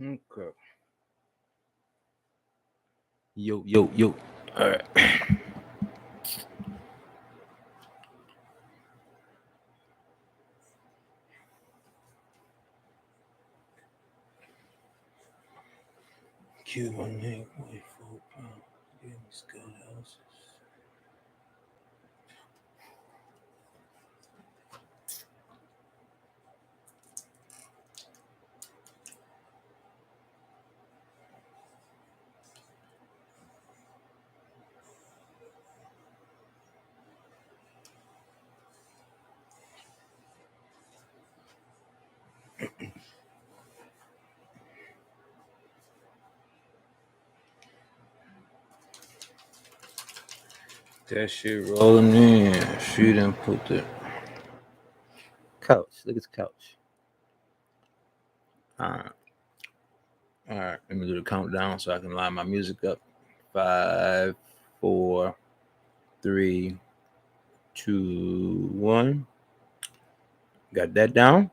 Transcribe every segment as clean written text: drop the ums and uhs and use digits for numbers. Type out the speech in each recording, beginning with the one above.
Okay. Yo, yo, yo. All right. Cuban name, 44 pound. Scott houses. That shit rolling in. She done put the couch. Look at the couch. All right. All right. Let me do the countdown so I can line my music up. 5, 4, 3, 2, 1. Got that down.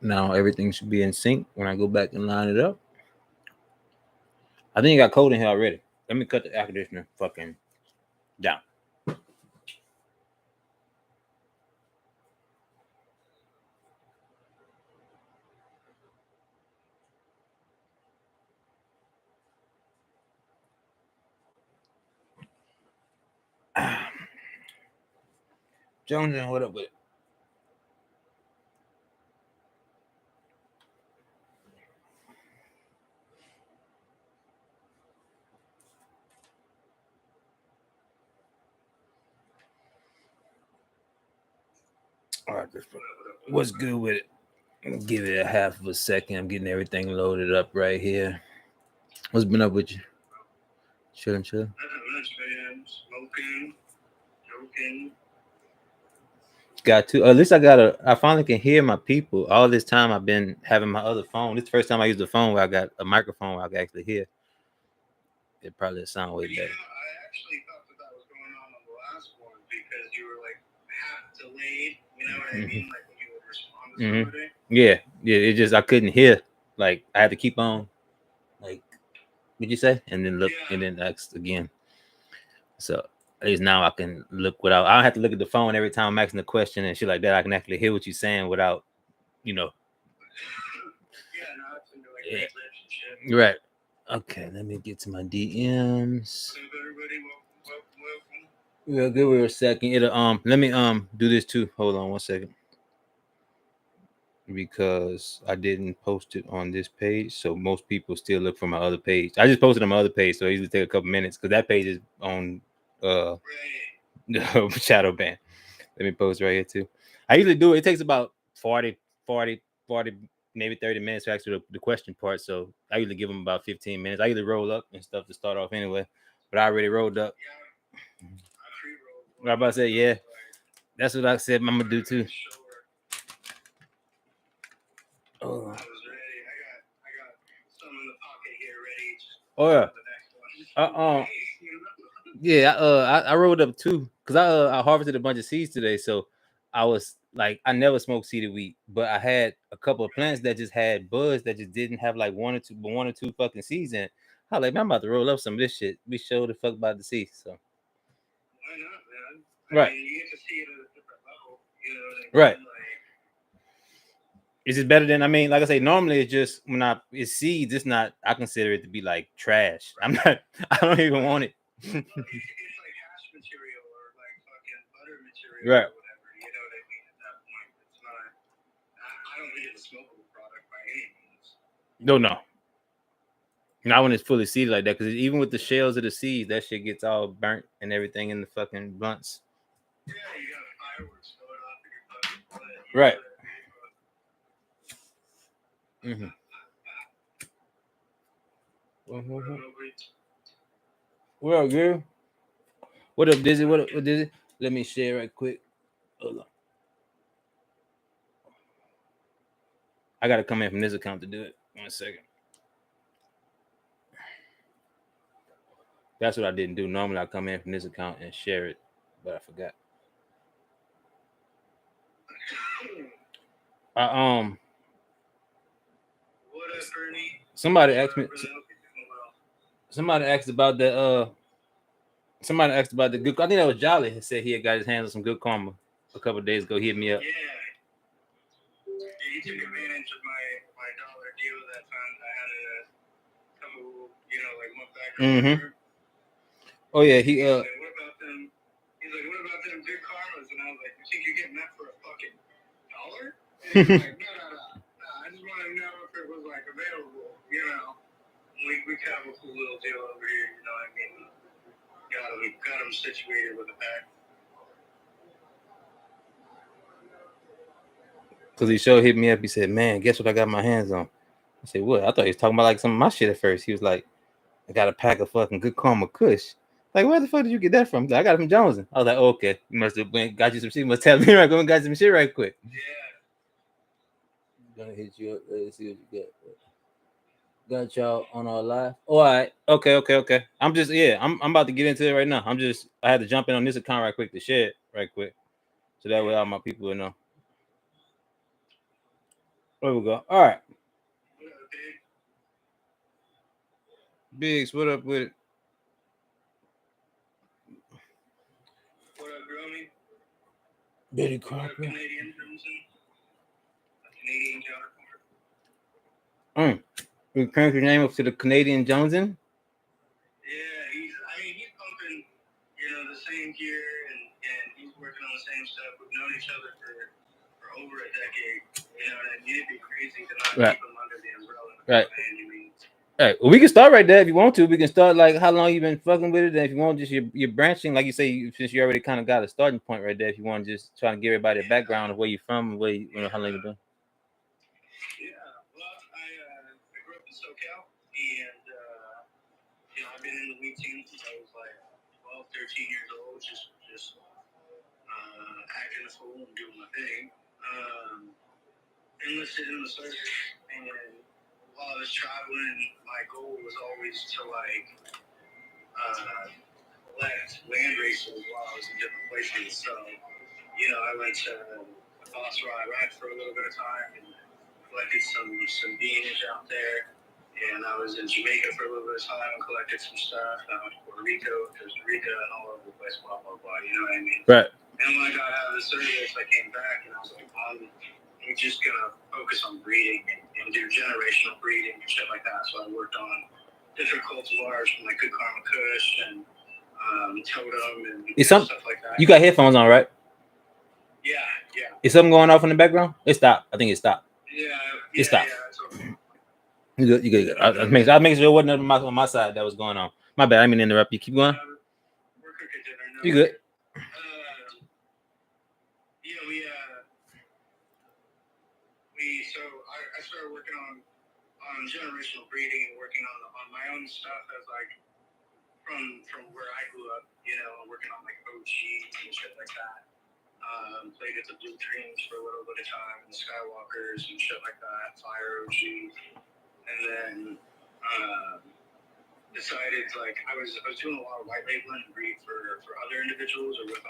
Now everything should be in sync when I go back and line it up. I think it got cold in here already. Let me cut the air conditioner fucking down. Jones, what up with it? All right, what's good with it? Give it a half of a second. I'm getting everything loaded up right here. What's been up with you? Chilling, chilling. Smoking, joking. Got to. At least I got a. I finally can hear my people. All this time I've been having my other phone. This is the first time I used a phone where I got a microphone where I can actually hear. It probably sound way better. I actually thought that was going on the last one because you were like half delayed. You know what I mean? Like when you would respond to somebody. Yeah, yeah. It just I couldn't hear. Like I had to keep on. Like, what'd you say? And then look, and then ask again. So at least now I can look without. I don't have to look at the phone every time I'm asking the question and shit like that. I can actually hear what you're saying without, you know. Yeah, no, it's into like yeah. Right. Okay, let me get to my DMs. Yeah, give her a second. It'll let me do this too. Hold on one second. Because I didn't post it on this page, so most people still look for my other page. I just posted on my other page, so it usually take a couple minutes because that page is on shadow ban. Let me post right here too. I usually do it. It takes about 40, maybe 30 minutes to actually the question part. So I usually give them about 15 minutes. I usually roll up and stuff to start off anyway, but I already rolled up. I about to say, yeah, that's what I said I'm gonna do too. Oh. Oh yeah. Yeah, I rolled up too because I harvested a bunch of seeds today. So I was like, I never smoked seeded wheat, but I had a couple of plants that just had buds that just didn't have like one or two fucking seeds in it. I was like, man, I'm about to roll up some of this shit. Be sure the fuck about the seeds. So why not, man? Right. Mean, you get to see it at a different level. You know what I mean? Right. Like, is it better than? I mean, like I say, normally it's just when it's seeds. It's not. I consider it to be like trash. I'm not. I don't even want it. It's like hash material or like fucking butter material, right? Or whatever. You know what I mean? At that point, it's not. I don't think it's a smokable product by any means. No, no. Not when it's fully seeded like that, because even with the shells of the seeds, that shit gets all burnt and everything in the fucking blunts. Yeah, you got fireworks going off in your fucking blood. Right. Mm-hmm. What up, girl? What up, Dizzy? What up, Dizzy? Let me share right quick. Hold on. I gotta come in from this account to do it. 1 second. That's what I didn't do. Normally I come in from this account and share it, but I forgot. I Somebody asked me. Somebody asked about the. Somebody asked about the good. I think that was Jolly. He said he had got his hands on some good karma a couple of days ago. He hit me up. Yeah, he took advantage of my dollar deal that time. I had a couple, like month back. Mm-hmm. Oh yeah, he Like, what about them? He's like, what about them good karmas? And I was like, you think you're getting that for a fucking dollar? And he's like, no. I just want to know if it was like available. We have a cool little deal over here. You know what I mean? Got him situated with a pack. Because he hit me up. He said, man, guess what I got my hands on? I said, what? I thought he was talking about like some of my shit at first. He was like, I got a pack of fucking good karma kush. Like, where the fuck did you get that from? Like, I got it from Jones. I was like, oh, okay. You must have got you some shit. You must tell me right. Go and got some shit right quick. Yeah. Gonna hit you up. Let's see what you got. Got y'all on our live. Oh, all right. Okay. I'm about to get into it right now. I had to jump in on this account right quick to share it right quick. So that way all my people will know. There we go. All right. Biggs, what up with it? What up, Gromy? Betty Crocker. Canadian counterpart. You crank your name up to the Canadian Joneson? Yeah, he's pumping, the same gear and he's working on the same stuff. We've known each other for over a decade. You know what I mean? It'd be crazy to not keep him under the umbrella. Right. Right. Well, we can start right there if you want to. We can start like how long you been fucking with it, and if you want, just you're branching, like you say, since you already kind of got a starting point right there. If you want to just try to give everybody a background of where you're from, where how long you been. Yeah. Well, I grew up in SoCal, and I've been in the weed team since I was like 12, 13 years old, just acting a fool and doing my thing. Enlisted in the service, and while I was traveling, my goal was always to collect land races while I was in different places. So, I went to Boss Ride for a little bit of time and collected some beans out there. And I was in Jamaica for a little bit of time and collected some stuff. I went to Puerto Rico, Costa Rica, and all over the place, blah, blah, blah. You know what I mean? Right. And when I got out of the service, I came back and I was like, I'm just going to focus on breeding and do generational breeding and shit like that. So I worked on different cultivars from like Good Karma Kush and Totem and stuff like that. You got headphones on, right? Yeah. Is something going off in the background? It stopped. I think it stopped. Yeah. It stopped. Yeah, it's okay. You good. I make sure it wasn't on my side that was going on. My bad. I didn't mean to interrupt you. Keep going. We're cooking dinner. No, you good? So I started working on generational breeding and working on my own stuff as like from where I grew up, working on like OG and shit like that. Played at the Blue Dreams for a little bit of time, and the Skywalkers and shit like that, Fire OG, and then decided I was doing a lot of white labeling and breed for other individuals or with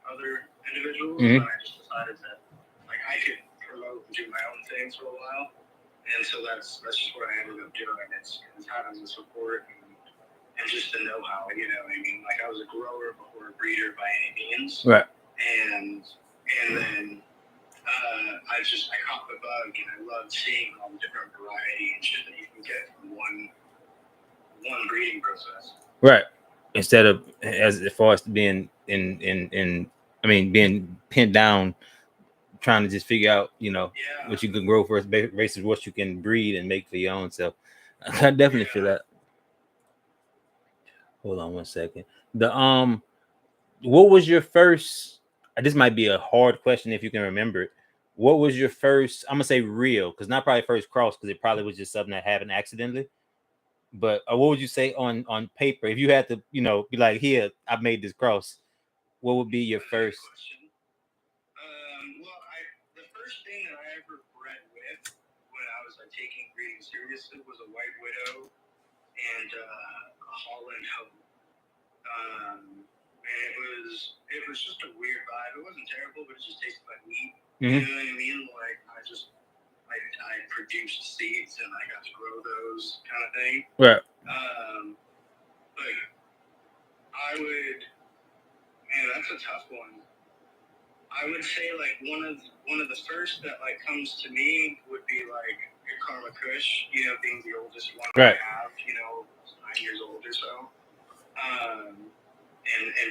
other individuals, and I just decided that I could promote and do my own things for a while, and so that's just what I ended up doing. It's having the support and just the know-how. You know what I mean? I was a grower before a breeder by any means, right? And then I caught the bug, and I loved seeing all the different variety and shit that you can get from one breeding process. Right. Instead of as far as being being pinned down, trying to just figure out, what you can grow first versus what you can breed and make for your own self. I definitely feel that. Hold on 1 second. What was your first? This might be a hard question if you can remember it. What was your first? I'm gonna say real, because not probably first cross, because it probably was just something that happened accidentally. But what would you say on paper if you had to, be like, here, I made this cross? What would be your first? Well, the first thing that I ever bred with when I was taking breeding seriously was a White Widow and a Holland Hope. And it was just a weird vibe. It wasn't terrible, but it just tasted like meat. Mm-hmm. You know what I mean? I produced seeds and I got to grow those kind of thing. Right. But I would, man, that's a tough one. I would say like one of the first that like comes to me would be like your Karma Kush, you know, being the oldest one Right. I have, you know, 9 years old or so. And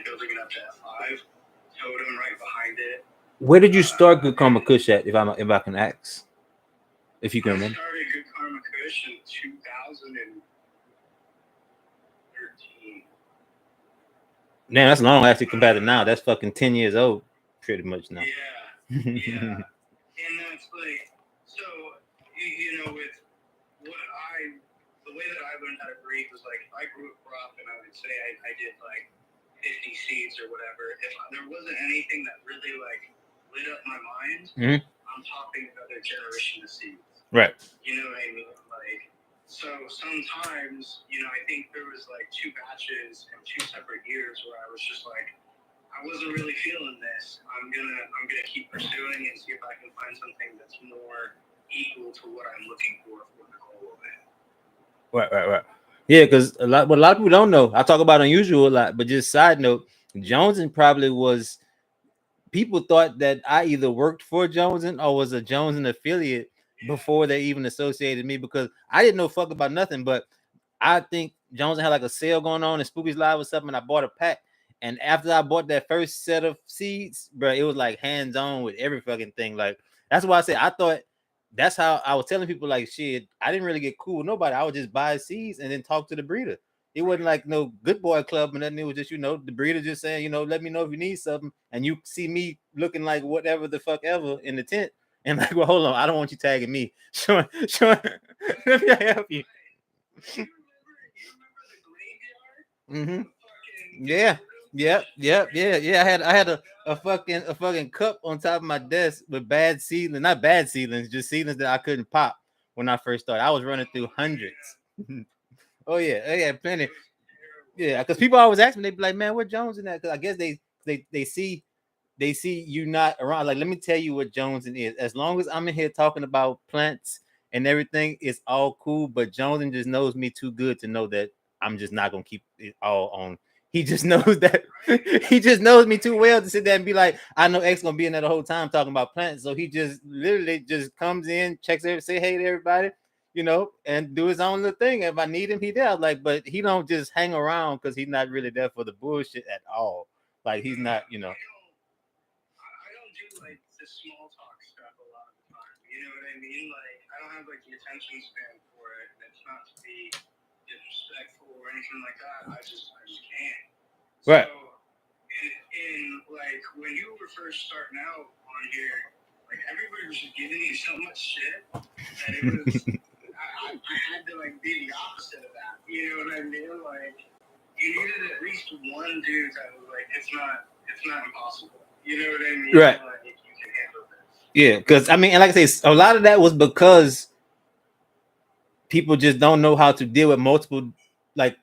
building it up to F5, totem right behind it. Where did you start Good Karma Kush at? If I can ask, if you can remember. I started Good Karma Kush in 2013. Man, that's long actually compared to now. That's fucking 10 years old, pretty much now. Yeah. And that's like, so you know, with the way that I learned how to breathe was like, if I grew up rough and I would say I did like 50 seeds or whatever, if there wasn't anything that really like lit up my mind, I'm topping another generation of seeds. Right. You know what I mean? Like, so sometimes, you know, I think there was like 2 batches in 2 separate years where I was just like, I wasn't really feeling this. I'm gonna keep pursuing and see if I can find something that's more equal to what I'm looking for the goal of it. Right. Yeah, because what a lot of people don't know. I talk about Unusual a lot, but just side note, Joneson probably was. People thought that I either worked for Joneson or was a Joneson affiliate before they even associated me, because I didn't know fuck about nothing. But I think Joneson had like a sale going on and Spooky's Live or something. And I bought a pack. And after I bought that first set of seeds, bro, it was like hands on with every fucking thing. Like, that's why I said I thought that's how I was telling people, like, shit, I didn't really get cool with nobody. I would just buy seeds and then talk to the breeder. It wasn't like no good boy club or nothing. It was just, you know, the breeder just saying, you know, let me know if you need something. And you see me looking like whatever the fuck ever in the tent. And like, well, hold on, I don't want you tagging me. Sure. Let me help you. You remember the graveyard? Yeah. I had a fucking cup on top of my desk with bad seedlings, not bad seedlings, just seedlings that I couldn't pop when I first started. I was running through hundreds. Oh yeah, plenty. Yeah, because people always ask me, they be like, "Man, where Jones in that?" Because I guess they see you not around. Like, let me tell you what Joneson is. As long as I'm in here talking about plants and everything, it's all cool. But Joneson just knows me too good to know that I'm just not gonna keep it all on. He just knows that. He just knows me too well to sit there and be like, I know X gonna be in there the whole time talking about plants. So he just literally just comes in, checks every, say hey to everybody, you know, and do his own little thing. If I need him, he does. Like, but he don't just hang around because he's not really there for the bullshit at all. Like, he's not, you know. I don't do like the small talk stuff a lot of the time. You know what I mean? Like, I don't have like the attention span for it, and it's not to be disrespectful or anything like that. I just can't. Right. So, in like when you were first starting out on here, like everybody was just giving you so much shit that it was. I had to like be the opposite of that. You know what I mean? Like, you needed at least one dude that was like, it's not impossible. You know what I mean? Right. Like, you can handle this. Yeah, because I mean, and like I say, a lot of that was because people just don't know how to deal with multiple, like,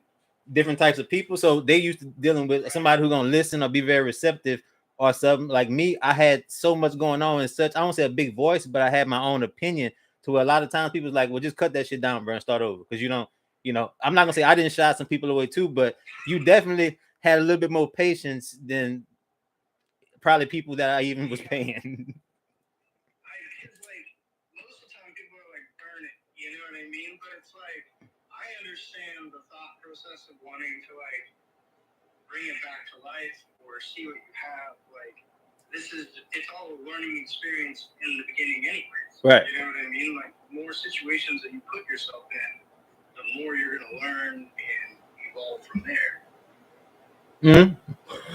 different types of people. So they used to dealing with somebody who's gonna listen or be very receptive or something. Like me, I had so much going on and such. I don't say a big voice, but I had my own opinion. To where a lot of times people's like, well, just cut that shit down, bro, and start over. Because you don't, you know, I'm not gonna say I didn't shy some people away too, but you definitely had a little bit more patience than probably people that I even was paying. Because like most of the time people are like, burn it, you know what I mean? But it's like, I understand the thought process of wanting to like bring it back to life or see what you have. Like, it's all a learning experience in the beginning anyways. Right. You know what I mean? Like, the more situations that you put yourself in, the more you're going to learn and evolve from there.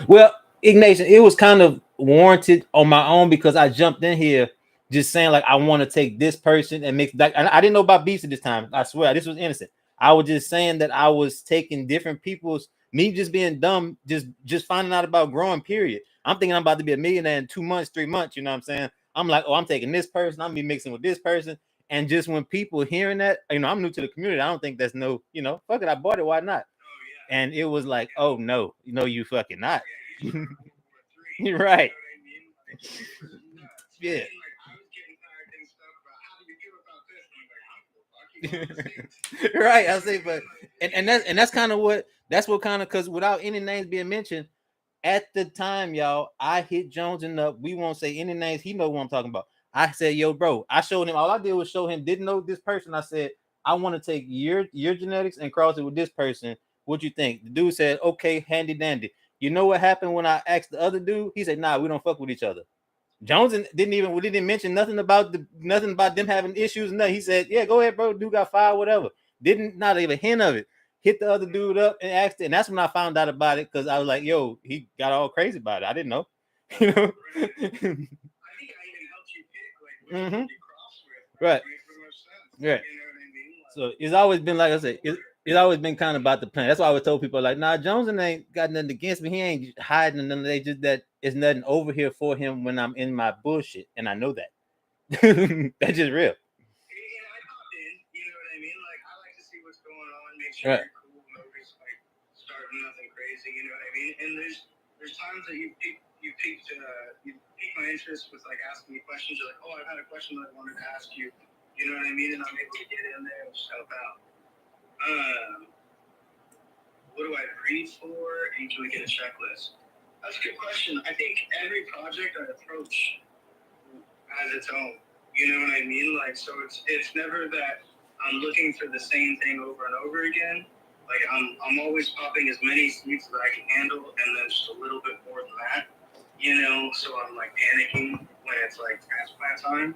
Well, Ignatius, it was kind of warranted on my own because I jumped in here just saying, like, I want to take this person and mix that. I didn't know about beats at this time. I swear, this was innocent. I was just saying that I was taking different people's, me just being dumb, just finding out about growing, period. I'm thinking I'm about to be a millionaire in 2 months, 3 months, you know what I'm saying? I'm like, oh, I'm taking this person, I'm gonna be mixing with this person. And just when people hearing that, you know, I'm new to the community. I don't think that's no, you know, fuck it, I bought it, why not? And it was like, oh no, you fucking not. You're right. Yeah. Right, I say, but and that's kind of what because without any names being mentioned at the time, y'all, I hit Jones up. We won't say any names. He know what I'm talking about. I said, yo, bro, I showed him. All I did was show him. Didn't know this person. I said, I want to take your genetics and cross it with this person. What you think? The dude said, okay, handy dandy. You know what happened when I asked the other dude? He said, nah, we don't fuck with each other. Jones didn't mention nothing about them having issues. No, he said, yeah, go ahead, bro. Dude got fired, whatever. Didn't not even a hint of it. Hit the other dude up and asked it, and that's when I found out about it because I was like, yo, he got all crazy about it. I didn't know. You know. I think I even helped you pick like which one you cross with. Right. Makes the most sense. Right. You know what I mean? Like, So it's always been like I said, it's always been kind of about the plan. That's why I always told people like, nah, Jones ain't got nothing against me. He ain't hiding nothing. They just that it's nothing over here for him when I'm in my bullshit, and I know that. That's just real. and I pop in, you know what I mean? Like I like to see what's going on, make sure Right. you're cool, nobody's like starting nothing crazy, you know what I mean? And there's times that you pique my interest with like asking me questions. You're like, oh, I've had a question that I wanted to ask you. You know what I mean? And I'm able to get in there and just help out. What do I breathe for? And can we get a checklist? That's a good question. I think every project I approach has its own. You know what I mean? Like, so it's never that I'm looking for the same thing over and over again. Like I'm always popping as many seeds as I can handle, and then just a little bit more than that. You know, so I'm like panicking when it's like transplant time,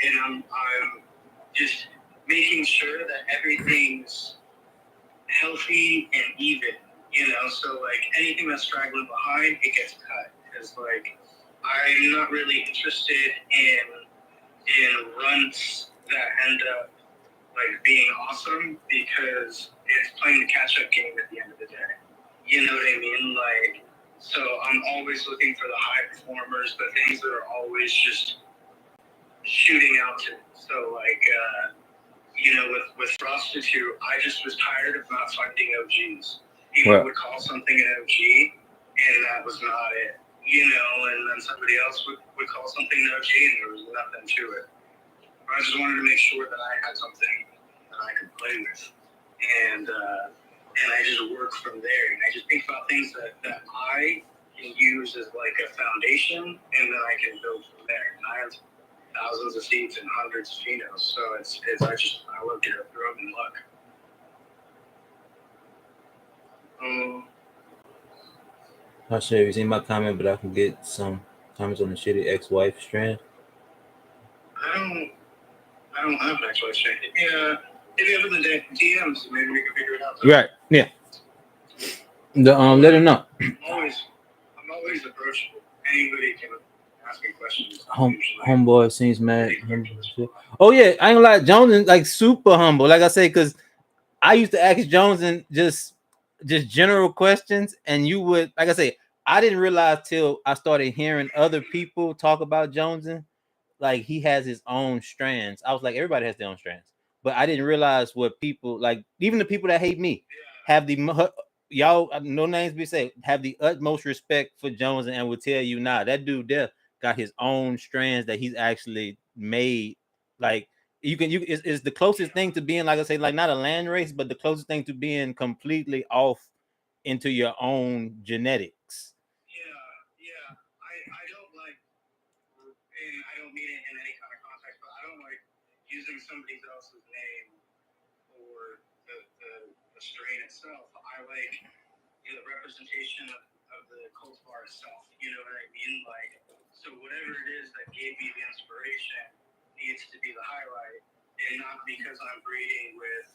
and I'm just making sure that everything's healthy and even. You know, so like anything that's straggling behind, it gets cut because like I'm not really interested in runs that end up like being awesome because it's playing the catch-up game at the end of the day. You know what I mean? Like, so I'm always looking for the high performers, the things that are always just shooting out to. So like, you know, with Prostitute, I just was tired of not finding OGs. People would call something an OG, and that was not it. You know, and then somebody else would call something an OG, and there was nothing to it. I just wanted to make sure that I had something that I could play with, and I just work from there. And I just think about things that I can use as like a foundation, and then I can build from there. And I have thousands of seeds and hundreds of phenos, so I look at it through and look. Not sure if you seen my comment, but I can get some comments on the shitty ex-wife strand. I don't have an ex-wife strand. If you have in the DMs, maybe we can figure it out. Right. Yeah. Let her know. I'm always approachable. Anybody can ask me questions. Homeboy seems mad. Oh yeah, I ain't gonna lie. Jones is like super humble. Like I say, because I used to ask Jones and just general questions, and you would, like I say, I didn't realize till I started hearing other people talk about Jones, like he has his own strands. I was like, everybody has their own strands, but I didn't realize what people like. Even the people that hate me have the y'all, no names be said, have the utmost respect for Jones and will tell you, nah, that dude there got his own strands that he's actually made. Like it's the closest thing to being, like I say, like not a land race, but the closest thing to being completely off into your own genetics. Yeah. I don't like, and I don't mean it in any kind of context, but I don't like using somebody else's name or the strain itself. I like the representation of the cultivar itself. You know what I mean? Like, so whatever it is that gave me the inspiration needs to be the highlight, and not because I'm breeding with,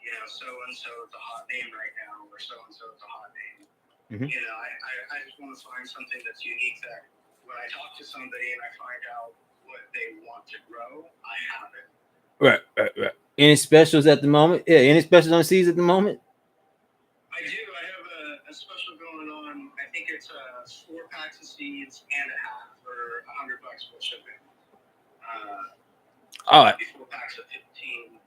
you know, so and so is a hot name right now, or so and so is a hot name. Mm-hmm. You know, I just want to find something that's unique that when I talk to somebody and I find out what they want to grow, I have it. Right. Any specials at the moment? Yeah, any specials on seeds at the moment? I do. I have a special going on. I think it's 4 packs of seeds and a half for $100 for shipping. All right. 4 packs of 15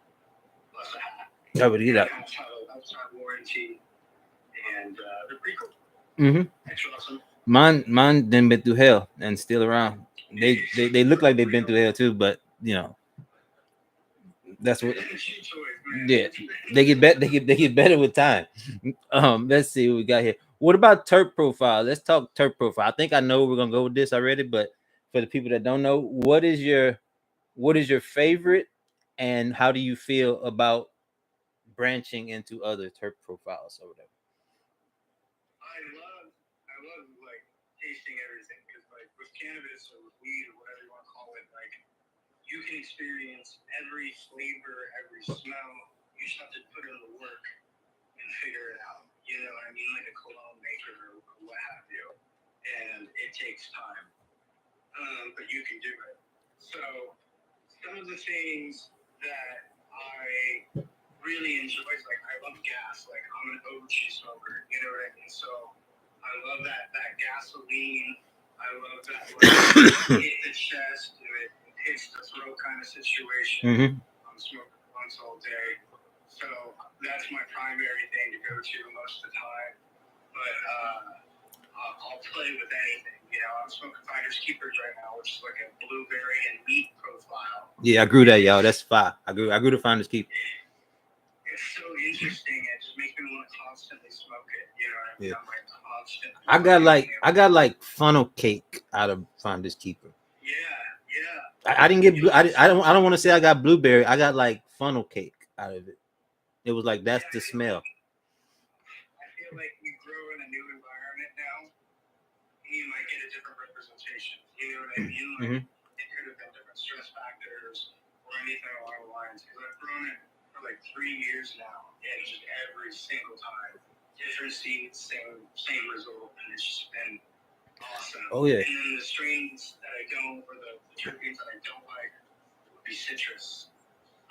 plus a half. I would eat that. That's our warranty, and they're pretty cool. Mm-hmm. Extra awesome. Mine done been through hell and still around. They look like they've been through hell too, but you know, That's what. Cheap toys, man. Yeah, they get better. They get better with time. Let's see what we got here. What about terp profile? Let's talk terp profile. I think I know we're gonna go with this already, but for the people that don't know, what is your favorite, and how do you feel about branching into other terp profiles or whatever? I love like tasting everything because like with cannabis or with weed or whatever you want to call it, like you can experience every flavor, every smell. You just have to put in the work and figure it out. You know what I mean? Like a cologne maker or what have you. And it takes time. But you can do it. So some of the things that I really enjoy is like I love gas. Like I'm an OG smoker. You know what I mean? So I love that gasoline. I love that like hit the chest and it hits the throat kind of situation. Mm-hmm. I'm smoking once all day. So that's my primary thing to go to most of the time. But I'll play with anything. You know, I'm smoking Finders Keepers right now, which is like a blueberry and meat profile. Yeah, I grew that, y'all. That's fire. I grew the Finders Keepers. It's so interesting. It just makes me want to constantly smoke it. You know what I mean? Yeah. I'm like constantly. I got like funnel cake out of Finders Keeper. Yeah. I didn't get blue. I don't want to say I got blueberry. I got like funnel cake out of it. It was like that's the smell. I feel like you grow in a new environment now, and you might get a different representation. You know what I mean? Like, it could have been different stress factors or anything along the lines. Because I've grown it for like 3 years now, and just every single time, different seeds, same result, and it's just been awesome. Oh yeah. And then the strains that I don't, or the terpenes that I don't like, would be citrus.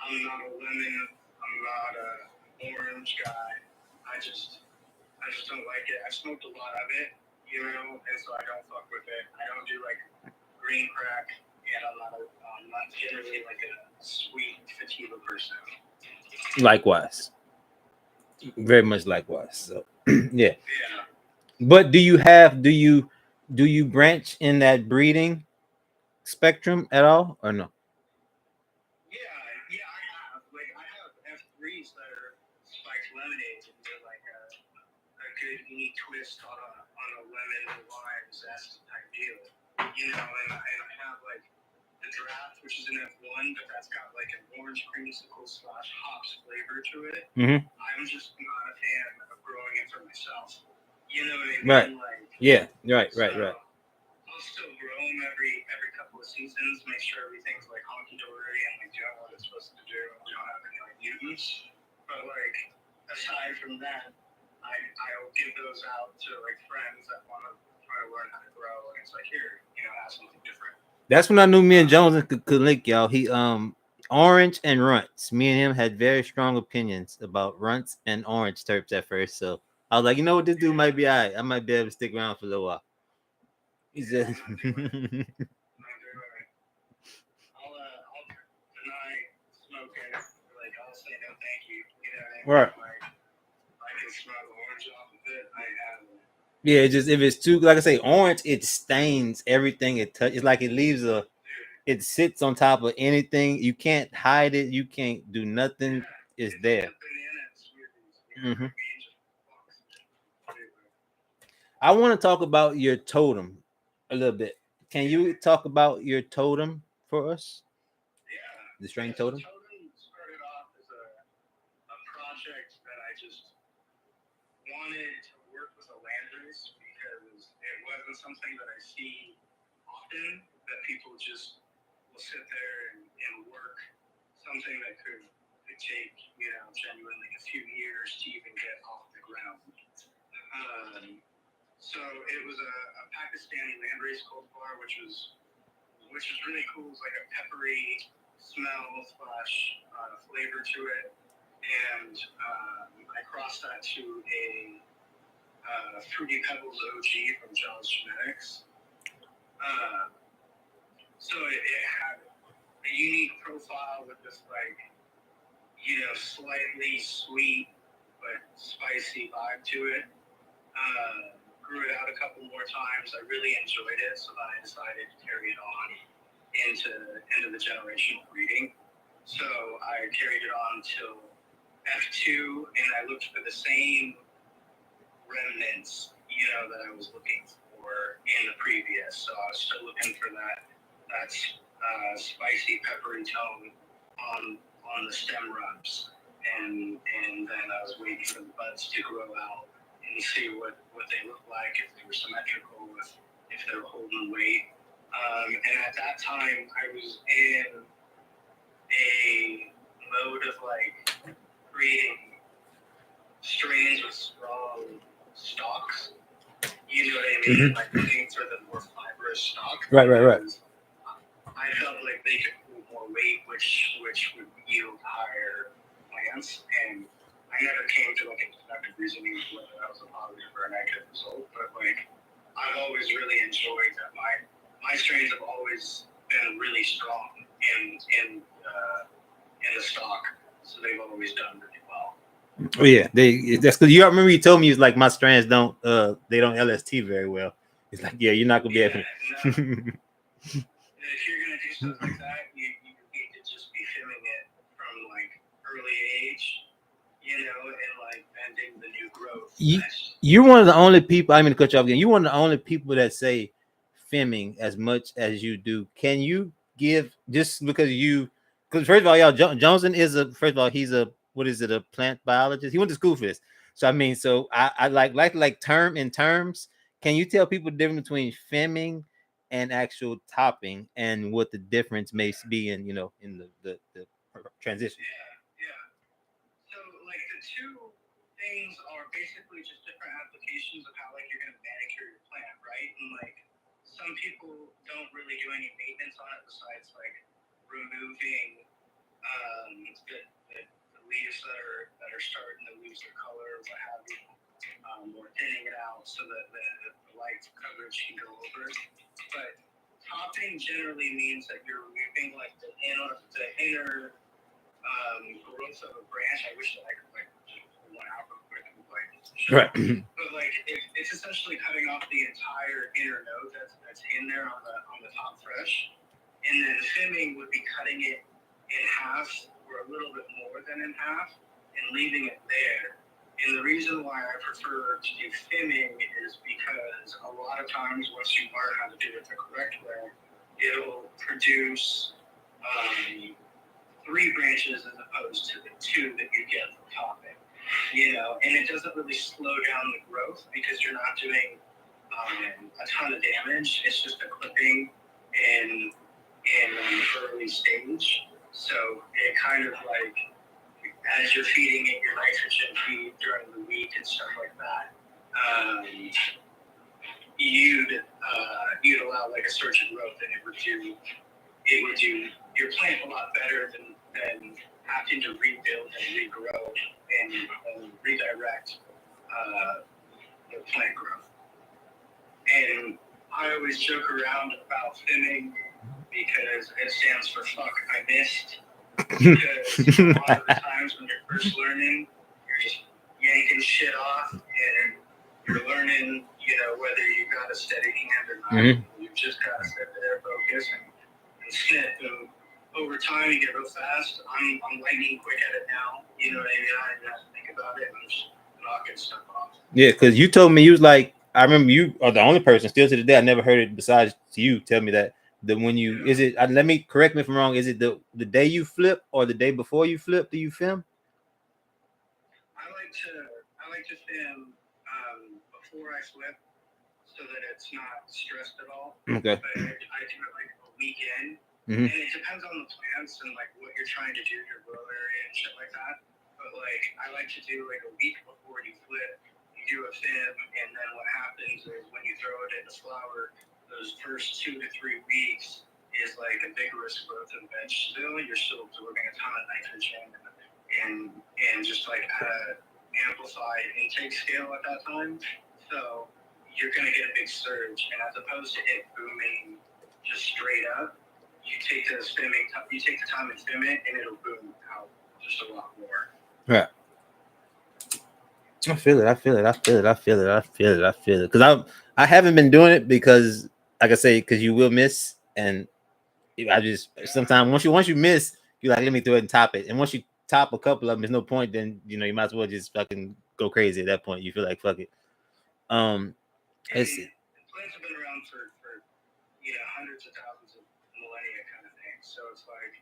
I'm not a lemon. I'm not an orange guy. I just don't like it. I've smoked a lot of it, you know, and so I don't fuck with it. I don't do like green crack, and I'm not generally like a sweet sativa person. Likewise. Very much likewise. So yeah. Yeah. But do you branch in that breeding spectrum at all or no? Yeah, I have. Like, I have F3s that are spiked lemonades, and they're like a good unique twist on a lemon lime zest type deal. You know, and I have like the draft, which is an F1, but that's got like an orange creamsicle / hops flavor to it. I'm just not a fan of growing it for myself. You know what I mean? Right. Like, yeah. Right. I'll still grow them every couple of seasons, make sure everything's like honky dory and like doing what it's supposed to do. We don't have any like mutants. But like aside from that, I'll give those out to like friends that want to try to learn how to grow, and it's like here, you know, have something different. That's when I knew me and Jones could link, y'all. He orange and runts. Me and him had very strong opinions about runts and orange terps at first. So I was like, you know what, this dude might be alright. I might be able to stick around for a little while. He said, I'll deny smoking. Like I'll say no, thank you. You know what I mean? right. Like I can smell the orange off of it. I have it. Yeah, it's just if it's too, like I say, orange, it stains everything it touches. It's like it leaves it sits on top of anything. You can't hide it. You can't do nothing. It's there. I want to talk about your totem a little bit. Can you talk about your totem for us? Yeah. The strain totem? The totem started off as a project that I just wanted to work with a landrace because it wasn't something that I see often, that people just will sit there and work something that could take, you know, genuinely a few years to even get off the ground. So it was a Pakistani landrace cultivar, which was really cool. It was like a peppery smell / flavor to it, and I crossed that to a Fruity Pebbles OG from John's Genetics. So it had a unique profile with this like, you know, slightly sweet but spicy vibe to it. Grew it out a couple more times. I really enjoyed it, so then I decided to carry it on into the generational breeding. So I carried it on till F2, and I looked for the same remnants, that I was looking for in the previous. So I was still looking for that spicy peppery tone on the stem rubs, and then I was waiting for the buds to grow out and see what they look like, if they were symmetrical, if they were holding weight. And at that time, I was in a mode of like creating strains with strong stalks. You know what I mean? Mm-hmm. Like looking for the more fibrous stalk. Right. I felt like they could hold more weight, which would yield higher plants. And I never came to like a deductive reasoning whether that was a positive or a negative result. But like I've always really enjoyed that my strains have always been really strong in the stock, so they've always done really well. Oh yeah, that's because you remember you told me it's like my strands don't LST very well. It's like, yeah, you're not gonna be able to. No. If you're gonna do stuff like that, you need to just be filming it from like early age, and like bending the new growth. You're one of the only people. I'm gonna cut you off again. You're one of the only people that say femming as much as you do. Can you give just because first of all, y'all, Johnson is he's a a plant biologist. He went to school for this. So I mean, so I like term in terms. Can you tell people the difference between femming and actual topping and what the difference may be in the transition? Yeah. So like the two things are basically just different applications of how like you're gonna manicure your plant, right? And like some people don't really do any maintenance on it besides like removing the leaves that are starting to lose their color, what have you, or thinning it out so that the light coverage can go over it. But topping generally means that you're removing like the inner growth of a branch. I wish that I could like pull one out real quick and like Right. But like it's essentially cutting off the entire inner node that's in there on the top fresh, and then femming would be cutting it in half or a little bit more than in half and leaving it there. And the reason why I prefer to do femming is because a lot of times once you learn how to do it the correct way, it'll produce 3 branches as opposed to the 2 that you get from topping. And it doesn't really slow down the growth because you're not doing a ton of damage. It's just a clipping in an early stage. So it kind of like, as you're feeding it your nitrogen feed during the week and stuff like that, you'd allow like a surge of growth, and it would do your plant a lot better than having to rebuild and regrow and redirect the plant growth. And I always joke around about femming because it stands for fuck I missed. Because a lot of the times when you're first learning, you're just yanking shit off and you're learning, whether you got a steady hand or not. Mm-hmm. You just gotta sit there, focus, and snip. And over time, you get real fast. I'm lightning quick at it now. You know what I mean? I didn't have to think about it. I'm just knocking stuff off. Yeah, because you told me you was like, I remember you are the only person still to the day I never heard it besides you tell me that when you is it let me correct me if I'm wrong, is it the day you flip or the day before you flip do you film? I like to film before I flip so that it's not stressed at all. Okay. But I do it like a weekend. Mm-hmm. And it depends on the plants and like what you're trying to do, your grow area and shit like that. But like I like to do like a week before you flip, you do a fib, and then what happens is when you throw it in the flower, those first 2 to 3 weeks is like a vigorous growth of veg still. You're still absorbing a ton of nitrogen and just like at an amplified intake scale at that time. So you're gonna get a big surge, and as opposed to it booming just straight up, you take the time and film it, and it'll boom out just a lot more. Right. I feel it. Because I haven't been doing it because, like I say, because you will miss, and I just sometimes once you miss, you're like, let me throw it and top it. And once you top a couple of them, there's no point. Then you might as well just fucking go crazy at that point. You feel like fuck it. Plants have been around for hundreds of thousands of millennia kind of thing. So it's like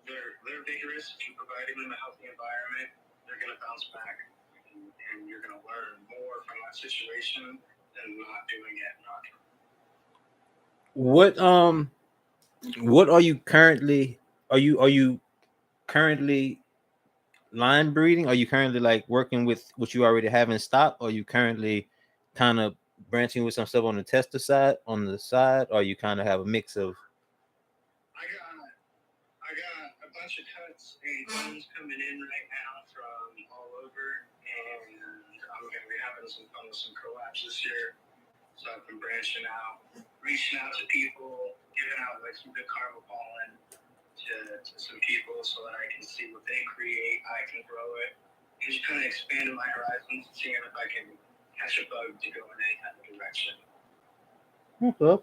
they're vigorous. If you're providing them a healthy environment, they're gonna bounce back, and you're gonna learn more from that situation than not doing it. What are you currently? Are you currently line breeding? Are you currently like working with what you already have in stock? Or are you currently kind of branching with some stuff on the tester side, on the side, or you kind of have a mix of? I got a bunch of cuts and clones coming in right now from all over, and I'm gonna be having some fun with some collabs this year. So I've been branching out, reaching out to people, giving out like some good karma pollen to some people so that I can see what they create, I can grow it, and just kind of expanding my horizons, seeing if I can catch a bug to go in any kind of direction. Okay.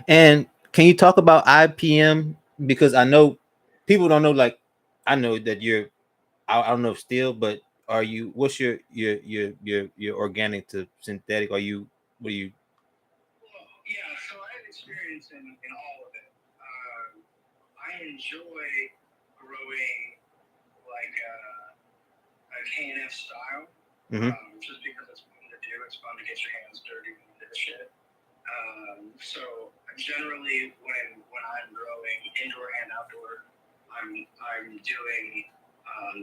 And can you talk about IPM? Because I know people don't know. Like, I know that you're. I don't know if still, but are you? What's your organic to synthetic? What are you? Well, yeah. So I have experience in all of it. I enjoy growing like a KNF style, just because it's fun to do. It's fun to get your hands dirty and do the shit. So generally, when I'm growing indoor and outdoor, I'm doing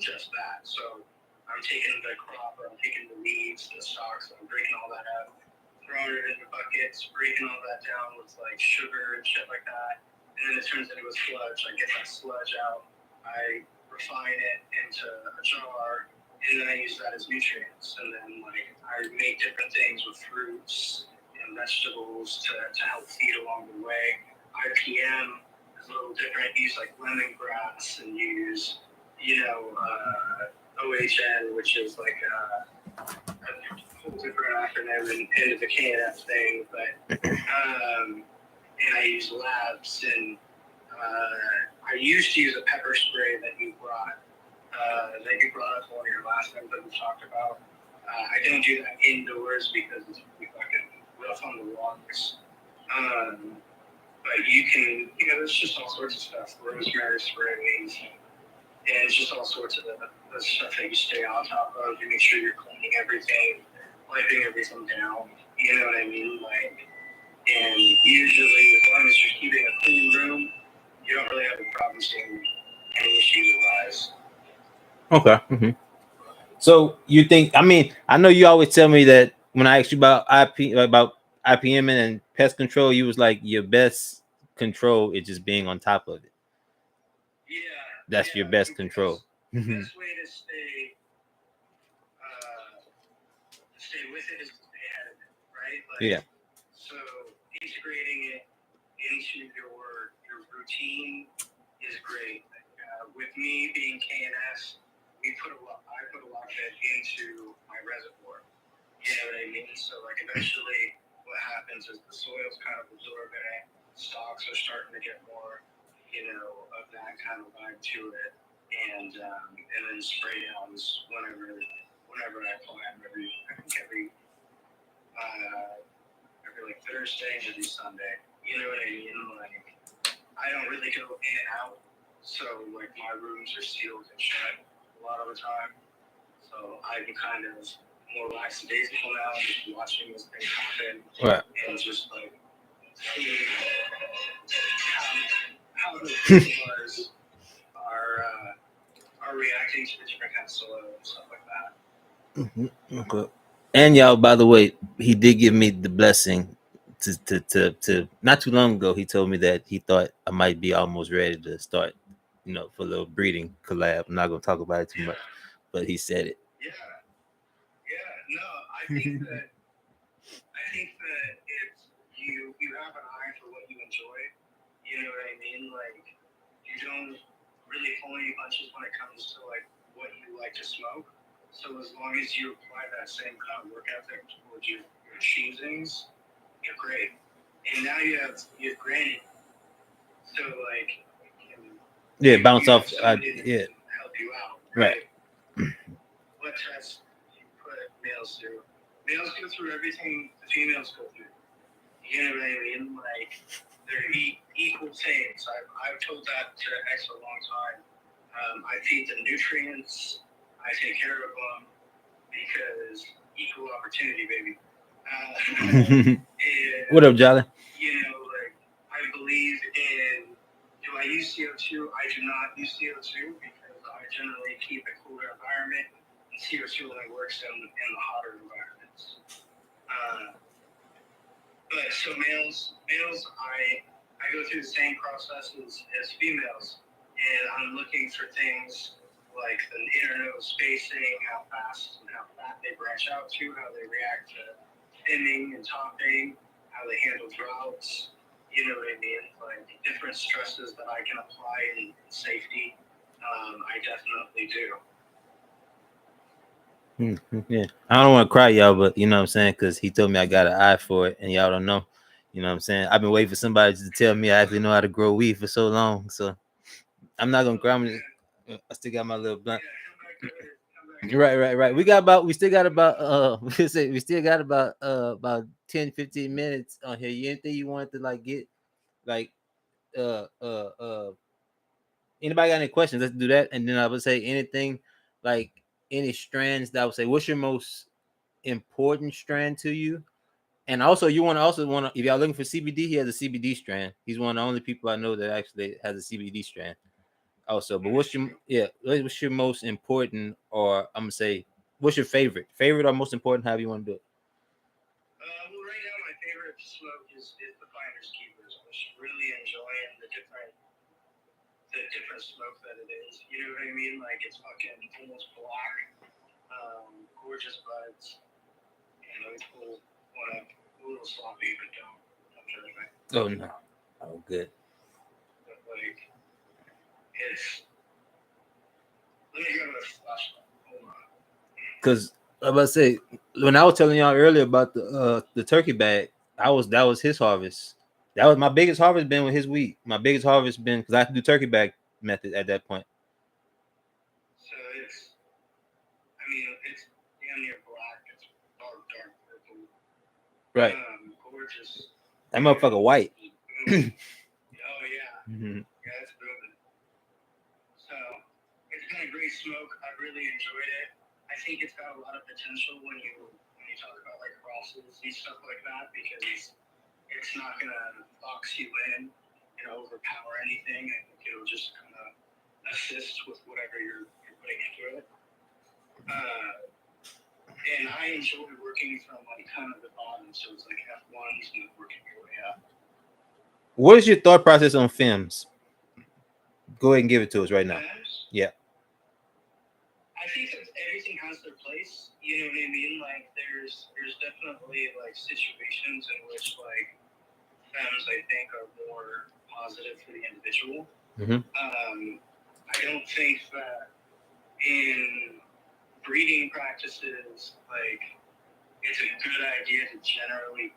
just that. So I'm taking the crop, or I'm taking the leaves, the stalks, I'm breaking all that up, throwing it into buckets, breaking all that down with like sugar and shit like that, and then it turns into a sludge. I get that sludge out, I refine it into a jar, and then I use that as nutrients. And then like I make different things with fruits and vegetables to help feed along the way. IPM is a little different. Use like lemongrass and use OHN, which is like a whole different acronym into the KNF thing. But and I use labs, and I used to use a pepper spray that you brought up one of your last times that we talked about. I don't do that indoors because it's really fucking rough on the lungs. But you can, there's just all sorts of stuff. Rosemary sprays, and it's just all sorts of the stuff that you stay on top of. You make sure you're cleaning everything, wiping everything down. You know what I mean? Like, and usually, as long as you're keeping a clean room, you don't really have a problem seeing any issues arise. Okay. Mm-hmm. So you think? I mean, I know you always tell me that when I asked you about IPM and pest control, you was like your best control is just being on top of it. Yeah. That's your best control. The best way to stay with it is to stay ahead of it, right? Like, yeah. So integrating it into your routine is great. With me being KNS, I put a lot of it into my reservoir. You know what I mean? So like eventually what happens is the soil's kind of absorbing it, stalks are starting to get more, of that kind of vibe to it. And then spray downs whenever I plant every like Thursday and every Sunday. You know what I mean? Like I don't really go in and out, so like my rooms are sealed and shut a lot of the time. So I'm kind of more lackadaisical now, just watching this thing happen, right. And just like seeing how the cultivars are reacting to the different kinds of soil and stuff like that. Mm-hmm. Okay. And y'all, by the way, he did give me the blessing to not too long ago. He told me that he thought I might be almost ready to start, for a little breeding collab. I'm not gonna talk about it too much, but he said it. Yeah. No, I think that if you have an eye for what you enjoy, you know what I mean? Like you don't really pull any punches when it comes to like what you like to smoke. So as long as you apply that same kind of work ethic towards your choosings, you're great. And now you have granny. So like Yeah, bounce you off. have somebody that Yeah, can help you out, right. What tests you put males through? Males go through everything the females go through. You know what I mean? Like, they're equal things. I've told that to X for a long time. I feed them nutrients. I take care of them because equal opportunity, baby. And, What up, Jolly? like, I believe in, do I use CO2? I do not use CO2 because I generally keep a cooler environment, and CO2 only works in the hotter environments. But so males, I go through the same processes as females, and I'm looking for things like the internodal spacing, how fast and how fat they branch out to, how they react to thinning and topping, how they handle droughts. You know what I mean? Like different stresses that I can apply in safety. I definitely do. Yeah, I don't want to cry, y'all, but you know what I'm saying, because he told me I got an eye for it, and y'all don't know. You know what I'm saying? I've been waiting for somebody to tell me I actually know how to grow weed for so long. So I'm not gonna cry. I still got my little blunt. Right. We still got about we still got about 10-15 minutes on here. Anything you want to like get like anybody got any questions? Let's do that. And then I would say anything like any strands that I would say, what's your most important strand to you? And also you want to if y'all looking for CBD, he has a CBD strand. He's one of the only people I know that actually has a CBD strand. Also, but what's your most important, or I'm gonna say, what's your favorite or most important? However you want to do it. Well, right now my favorite smoke is the Finders Keepers. I'm just really enjoying the different smoke that it is. You know what I mean? Like it's fucking almost black, gorgeous buds, and those cool. Want a little sloppy, but don't judge me. Oh no, oh good. But like it's. Let me grab a flashlight. Hold on. Because I was about to say, when I was telling y'all earlier about the turkey bag, that was his harvest. That was my biggest harvest been with his wheat. My biggest harvest been because I could do turkey bag method at that point. So it's damn near black. It's dark purple. Right. Gorgeous. That motherfucker white. Oh yeah. Mm-hmm. Yeah, it's booming. So it's been a great smoke. I really enjoyed it. I think it's got a lot of potential when you talk about like crosses and stuff like that because it's not gonna box you in and overpower anything. I think it'll just kind of assist with whatever you're putting into it. And I enjoy working from like kind of the bottom, so it's like F1s and then working your way up. What is your thought process on films? Go ahead and give it to us right now. Yeah. I think that everything has their place. You know what I mean? Like there's definitely like situations in which like femmes I think are more positive for the individual. Mm-hmm. I don't think that in breeding practices like it's a good idea to generally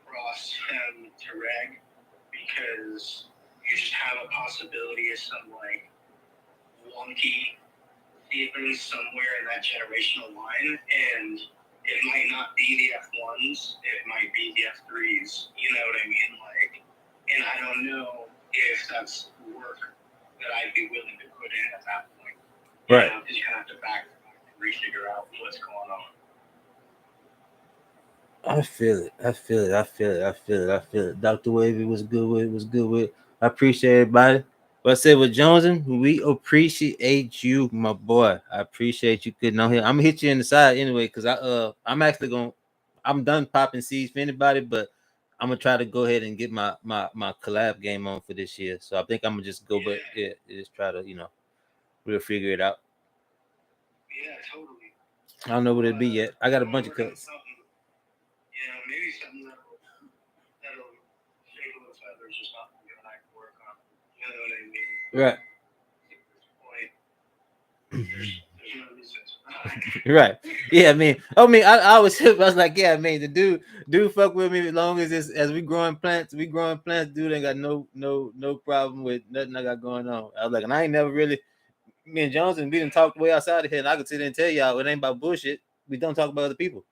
cross femme to reg because you just have a possibility of some like wonky even somewhere in that generational line, and it might not be the F1s, it might be the F3s, you know what I mean? Like, and I don't know if that's work that I'd be willing to put in at that point. Right. Because you kind of have to back and refigure out what's going on. I feel it. Dr. Wavy was good with. I appreciate everybody. But I said with Johnson, we appreciate you, my boy. I appreciate you getting on here. I'm gonna hit you in the side anyway, because I'm done popping seeds for anybody, but I'm gonna try to go ahead and get my collab game on for this year. So I think I'm gonna just go, but just try to, we'll figure it out. Yeah, totally. I don't know what it'd be yet. I got a bunch of cuts. Maybe something that'll shake a little feathers or something you and I can work on. You know what I mean? Right. At this point, there's no reason to Right. Yeah, I was like, yeah, the dude fuck with me as long as it's as we growing plants, dude ain't got no problem with nothing I got going on. I was like, and I ain't never really me and Johnson, we didn't talk way outside of here, and I could sit there and tell y'all it ain't about bullshit. We don't talk about other people.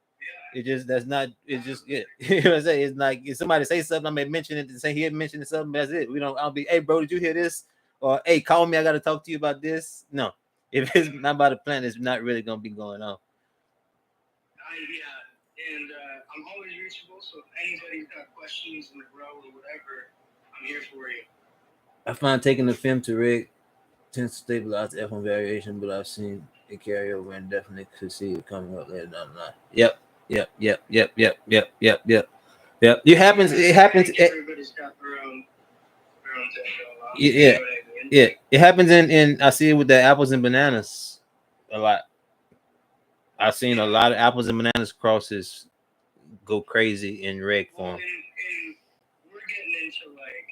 It just that's not. It's just yeah. You know what I'm saying? It's like if somebody say something, I may mention it and say he had mentioned something. That's it. We don't. I'll be, hey bro, did you hear this? Or hey, call me. I got to talk to you about this. No, if it's not about a plan, it's not really gonna be going on. Yeah, and I'm always reachable. So if anybody's got questions in the grow or whatever, I'm here for you. I find taking the film to rig tends to stabilize the F1 variation, but I've seen it carry over and definitely could see it coming up later down the line. Yep. Yep. It happens. It happens. Everybody's got their own thing going on. Yeah. Yeah. It happens in I see it with the apples and bananas a lot. I've seen a lot of apples and bananas crosses go crazy in reg form. And we're getting into like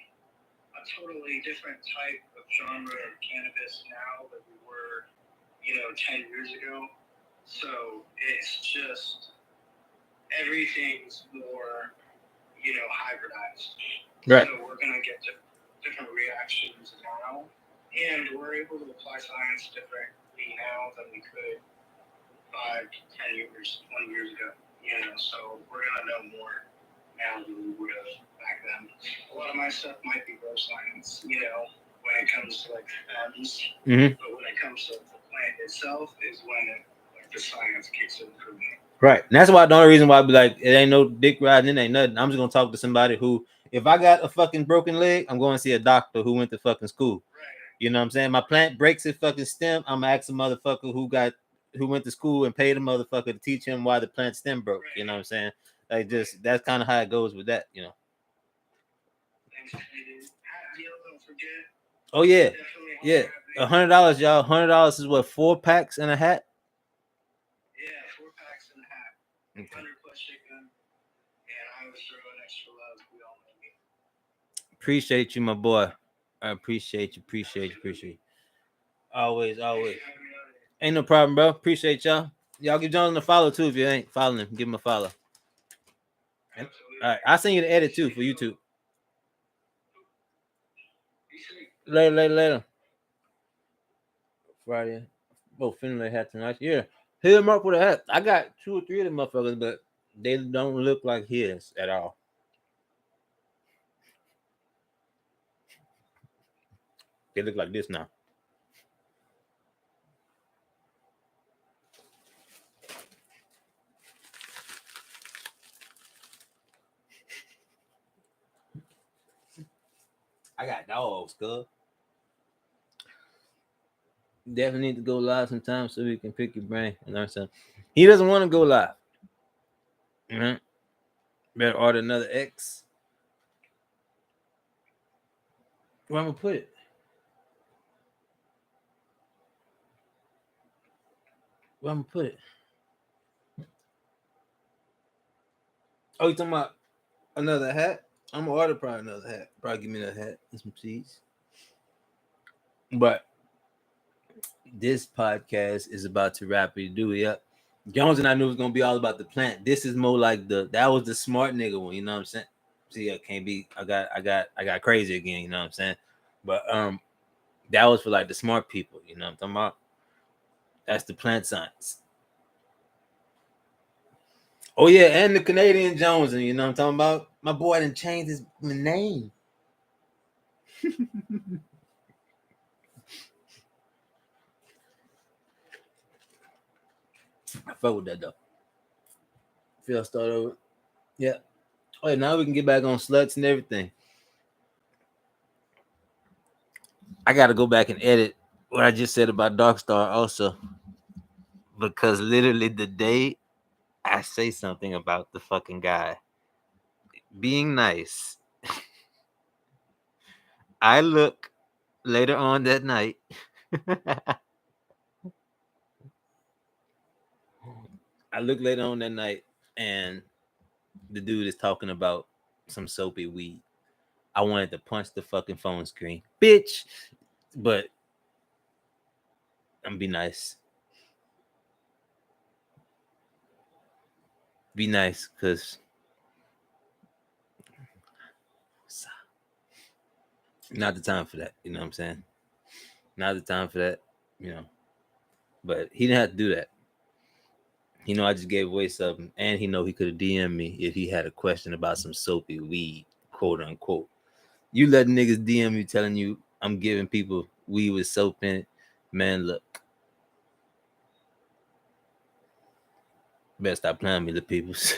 a totally different type of genre of cannabis now than we were, 10 years ago. So it's just everything's more, hybridized. Right. So we're gonna get different reactions now, and we're able to apply science differently now than we could 5, 10 years, 20 years ago. So we're gonna know more now than we would have back then. A lot of my stuff might be grow science, when it comes to like stems, but when it comes to the plant itself is when the science kicks in for me. Right, and that's why the only reason why I be like, it ain't no dick riding, it ain't nothing. I'm just gonna talk to somebody who, if I got a fucking broken leg, I'm going to see a doctor who went to fucking school. Right. You know what I'm saying? My plant breaks its fucking stem. I'm gonna ask a motherfucker who went to school and paid a motherfucker to teach him why the plant stem broke. Right. You know what I'm saying? Like just that's kind of how it goes with that. Oh yeah, yeah. $100, y'all. $100 is what, 4 packs and a hat? Yeah, 4 packs and a hat. Okay. 100 plus chicken. And I always throw an extra love. We all know me. Appreciate you, my boy. I appreciate you. Always. Ain't no problem, bro. Appreciate y'all. Y'all give Jonathan a follow too if you ain't following him. Give him a follow. Absolutely. All right, I'll send you the edit too for YouTube. Later. Friday. Both Finlay hat tonight. Yeah. Hit him up with a hat. I got 2 or 3 of them motherfuckers, but they don't look like his at all. They look like this now. I got dogs, cuz. Definitely need to go live sometime so we can pick your brain and learn something. He doesn't want to go live. Mm-hmm. Better order another X. Where I'm gonna put it? Oh, you talking about another hat? I'm gonna order probably another hat. Probably give me that hat and some cheese. But this podcast is about to rapidly do it up. Jones and I knew it was gonna be all about the plant. This is more like that was the smart nigga one, you know what I'm saying? See, I can't be I got crazy again, you know what I'm saying? But that was for like the smart people, you know what I'm talking about? That's the plant science. Oh yeah, and the Canadian Jones, and you know what I'm talking about? My boy didn't change his name. I fuck with that though. Feel start over. Yeah. Oh yeah, now we can get back on sluts and everything. I gotta go back and edit what I just said about Darkstar also. Because literally the day I say something about the fucking guy being nice, I look later on that night. I look later on that night and the dude is talking about some soapy weed. I wanted to punch the fucking phone screen. Bitch. But I'm be nice. be nice, cause not the time for that. You know what I'm saying? Not the time for that. You know, but he didn't have to do that. He know I just gave away something, and he know he could have DM'd me if he had a question about some soapy weed, quote unquote. You let niggas DM you telling you I'm giving people weed with soap in it, man. Look, better stop playing with me, the peoples.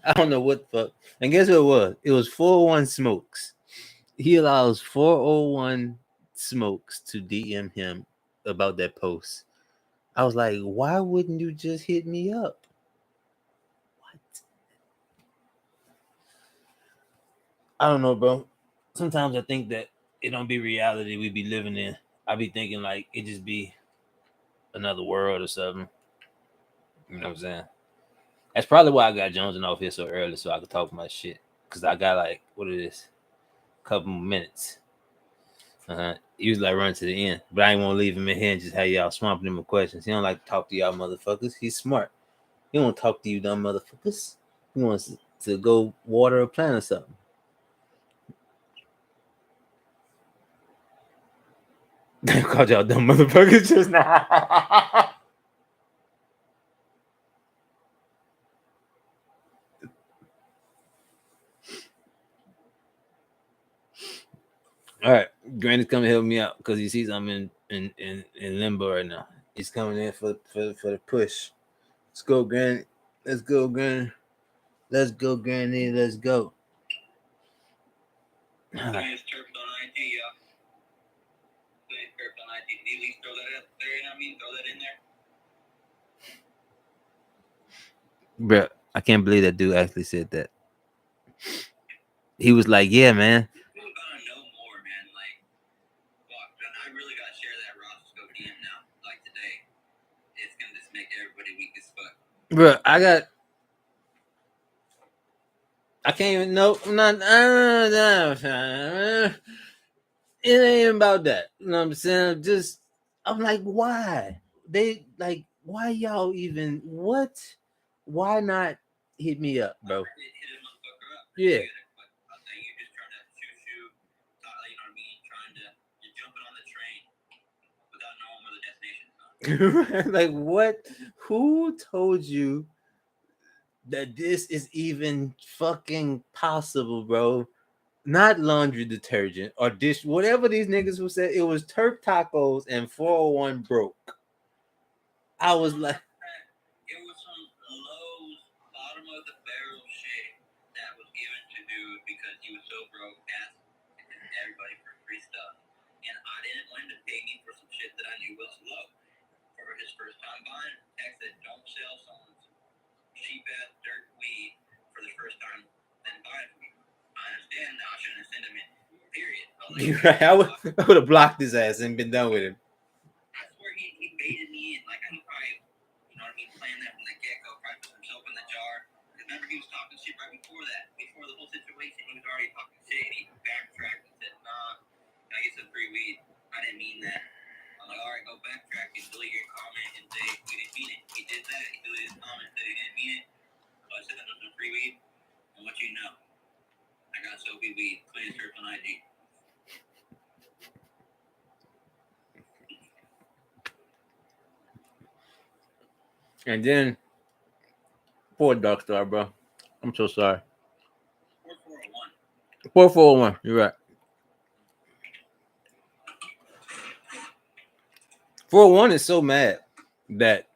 I don't know what the fuck. And guess what it was? It was 401 Smokes. He allows 401 Smokes to DM him about that post. I was like, why wouldn't you just hit me up? What? I don't know, bro. Sometimes I think that it don't be reality we be living in. I be thinking like it just be another world or something. You know what I'm saying? That's probably why I got Jonesing off here so early so I could talk my shit. Cause I got like what it is, a couple more minutes. Usually I run to the end, but I ain't want to leave him in here and just have y'all swamping him with questions. He don't like to talk to y'all motherfuckers. He's smart. He don't talk to you dumb motherfuckers. He wants to go water a plant or something. I called y'all dumb motherfuckers just now. All right, Granny's coming to help me out because he sees I'm in limbo right now. He's coming in for the push. Let's go, Granny. Let's go, Granny. Let's go, Granny. Let's go. Turf on IT, yeah. Turf on IT. Did you at least throw that up there? You know what I mean? Throw that in there. Bruh, I can't believe that dude actually said that. He was like, yeah, man. People gotta know more, man. Like, fuck, I really gotta share that Roscoe DM now. Like today. It's gonna just make everybody weak as fuck. Bruh, I can't even know. I'm not. It ain't about that. You know what I'm saying? I'm like, why? Why y'all even? What? Why not hit me up, bro? Hit a motherfucker up. Yeah. I'll tell you, just trying to shoot, you know what I mean? You're jumping on the train without knowing where the destination is. Like, what? Who told you that this is even fucking possible, bro? Not laundry detergent or dish, whatever these niggas who said it was turf tacos and 401 broke. I was like, it was some Lowe's bottom of the barrel shit that was given to dude because he was so broke, asking everybody for free stuff. And I didn't want him to pay me for some shit that I knew was low. For his first time buying, texted, don't sell someone's cheap ass dirt weed for the first time, then buy it from me. I understand now. I shouldn't have sent him in. Period. I would have blocked his ass and been done with him. I swear he baited me in. Like, I probably, you know what I mean, playing that from the get-go, probably put himself in the jar. Because remember, he was talking shit right before that. Before the whole situation, he was already talking shit. And he backtracked and said, nah, I get some free weed. I didn't mean that. I'm like, all right, go backtrack and delete your comment and say you didn't mean it. He did that. He deleted his comment and said he didn't mean it. So I said that was some free weed. And what you know, I got soapy weed, clean Turf on IG. And then, poor Dark Star, bro. I'm so sorry. 4401. 4401, you're right. 401 is so mad that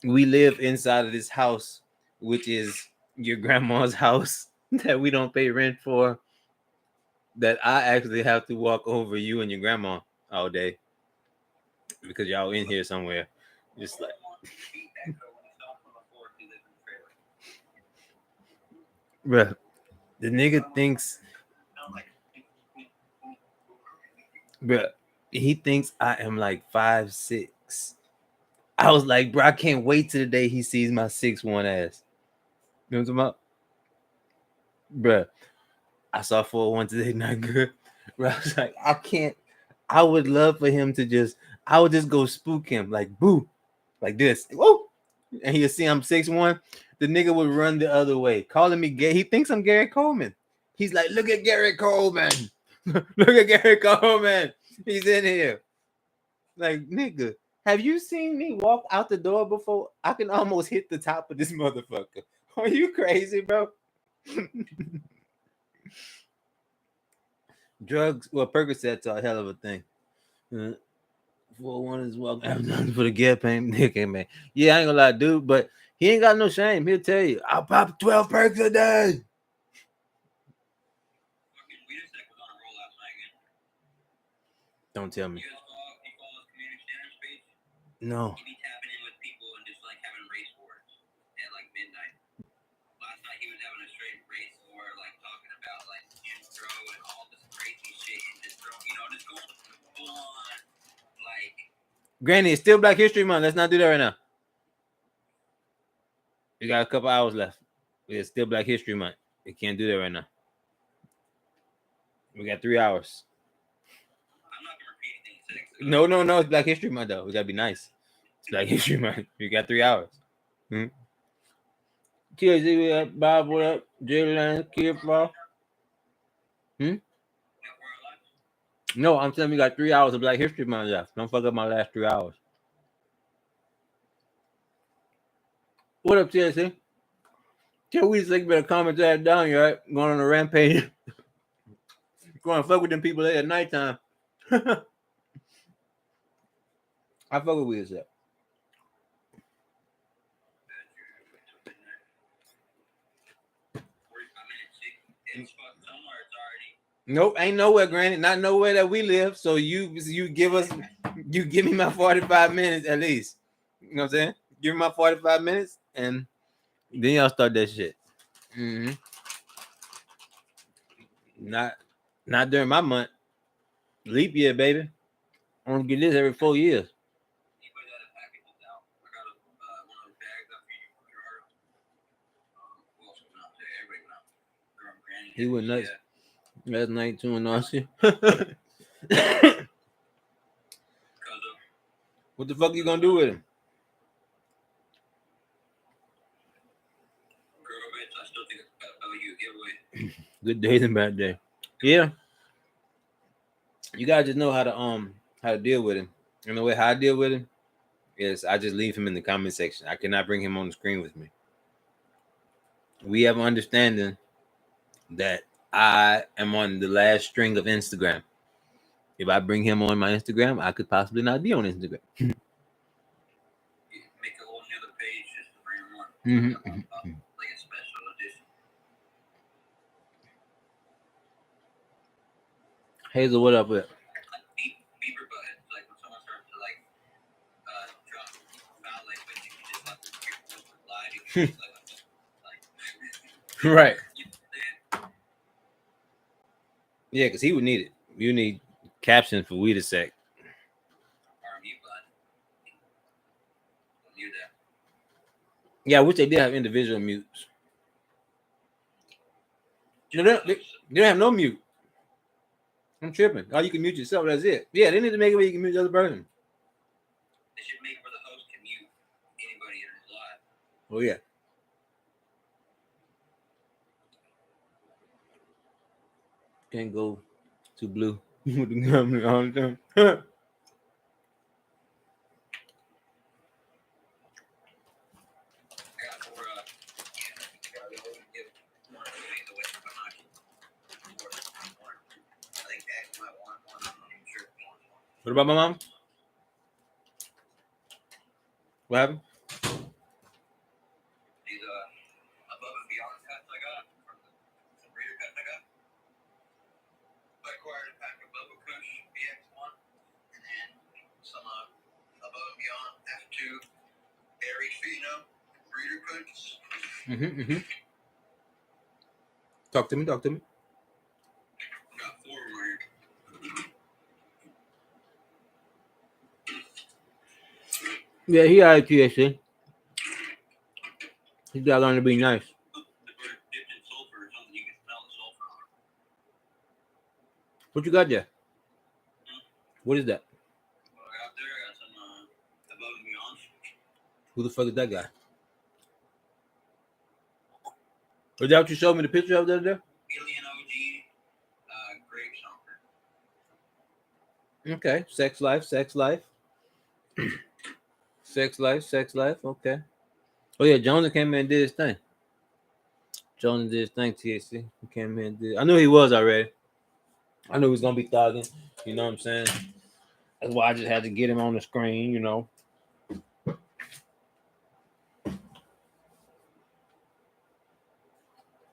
we live inside of this house, which is your grandma's house that we don't pay rent for, that I actually have to walk over you and your grandma all day because y'all in here somewhere. Just like, bruh, the nigga thinks, bruh, he thinks I am like 5'6". I was like, bro, I can't wait till the day he sees my 6'1" ass. You know what I'm talking about? Bruh, I saw 401 today, not good. Bro, I was like, I can't. I would love for him to I would just go spook him, like, boo, like this. Whoa. And he'll see I'm 6'1". the nigga would run the other way, calling me gay. He thinks I'm Gary Coleman. He's like, look at Gary Coleman. Look at Gary Coleman. He's in here. Like, nigga, have you seen me walk out the door before? I can almost hit the top of this motherfucker. Are you crazy, bro? Drugs, well, Percocets are a hell of a thing. 4-1 is welcome for the get pain. Nigga, man. Yeah, I ain't gonna lie, dude, but he ain't got no shame. He'll tell you, I'll pop 12 perks a day. Don't tell me. No. He be tapping in with people and just like having race wars at like midnight. Last night he was having a straight race war, like talking about like intro and all this crazy shit and just throw, just going full on like. Granny, it's still Black History Month. Let's not do that right now. We got a couple hours left. It's still Black History Month. We can't do that right now. We got 3 hours. I'm not gonna repeat anything. No. It's Black History Month though. We gotta be nice. It's Black History Month. We got 3 hours. TZ, Bob, what up? Jalen, Kid, bro. No, I'm saying we got 3 hours of Black History Month left. Don't fuck up my last 3 hours. What up, TSC? Tell we just better comment that down, you right? Going on a rampage. Going to fuck with them people at nighttime. I fuck with weird stuff. Nope, ain't nowhere, Granny. Not nowhere that we live. So you give me my 45 minutes at least. You know what I'm saying? Give me my 45 minutes and then y'all start that shit. Mm-hmm. Not during my month. Leap year, baby. I want to get this every 4 years. He went nuts last night too, and all shit. What the fuck you gonna do with him? Good days and bad day. Yeah. You gotta just know how to deal with him. And the way how I deal with him is I just leave him in the comment section. I cannot bring him on the screen with me. We have an understanding that I am on the last string of Instagram. If I bring him on my Instagram, I could possibly not be on Instagram. Make a whole nother page just to bring him on. Like a special edition. Hazel, what up with? Beaver buttons, like when someone starts to like drop foul language, you just have to lie. Right. Yeah, because he would need it. You need captions for we to say. Yeah, I wish they did have individual mutes. They don't have no mute. I'm tripping. Oh, you can mute yourself. That's it. Yeah, they need to make it where you can mute the other person. They should make it where the host can mute anybody in his live. Oh, yeah. Can't go to blue with the company all the time. What about my mom? What happened? These above and beyond cuts I got from some breeder cuts I got. I acquired a pack of Bubba Kush BX1 and then some above and beyond F2 Airy Fino breeder cuts. Talk to me. Got 4 right. Yeah, he out of TSC. He's got to learn to be nice. What you got there? What is that? What I got there, I got some above and beyond. Who the fuck is that guy? Was that what you showed me the picture of the other day? Alien OG, Grave Stomper. Okay. Sex life, sex life. Sex life, sex life. Okay. Oh yeah, Jones came in and did his thing. Jones did his thing, THC. He came in and did. I knew he was already. I knew he was gonna be thugging. You know what I'm saying? That's why I just had to get him on the screen, you know.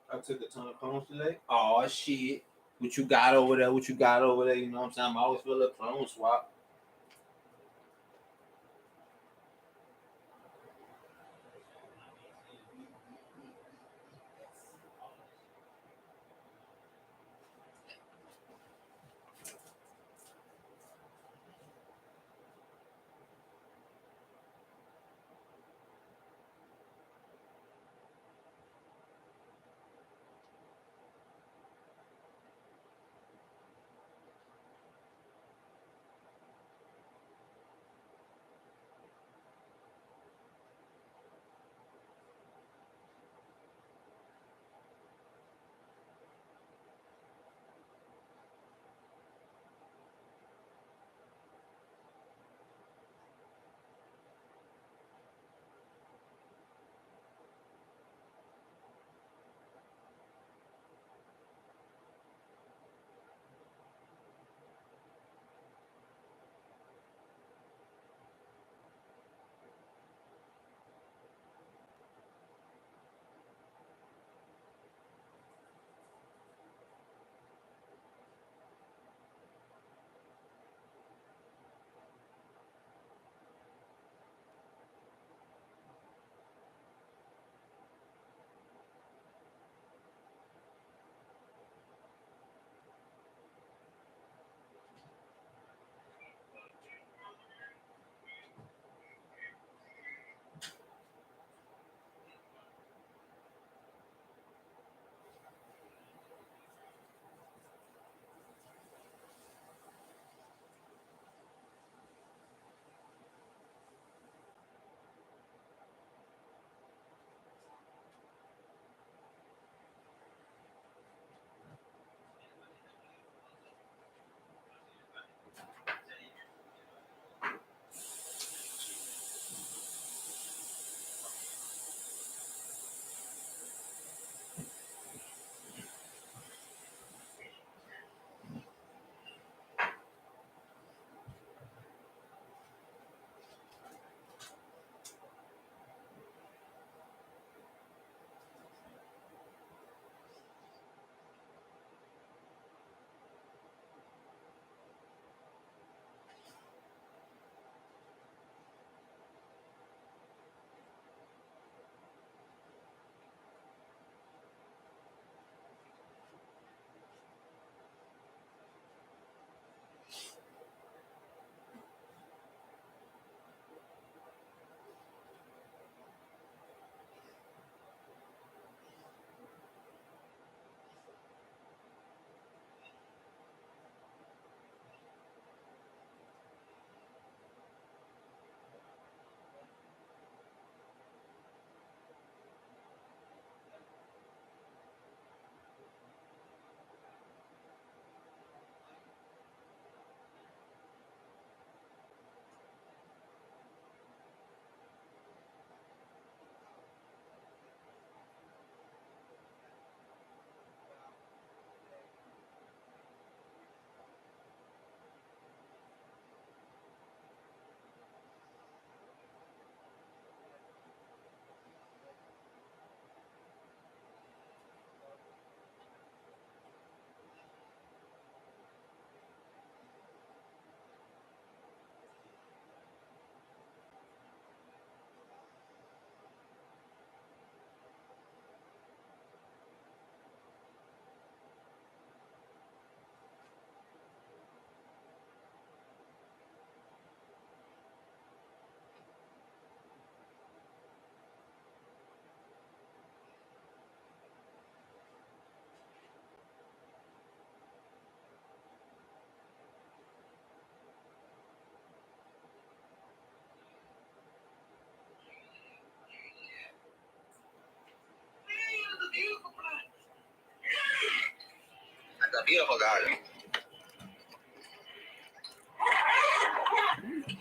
I took a ton of clones today. Oh shit. What you got over there? What you got over there? You know what I'm saying? I'm always feel a clone swap.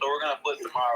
So we're gonna put tomorrow.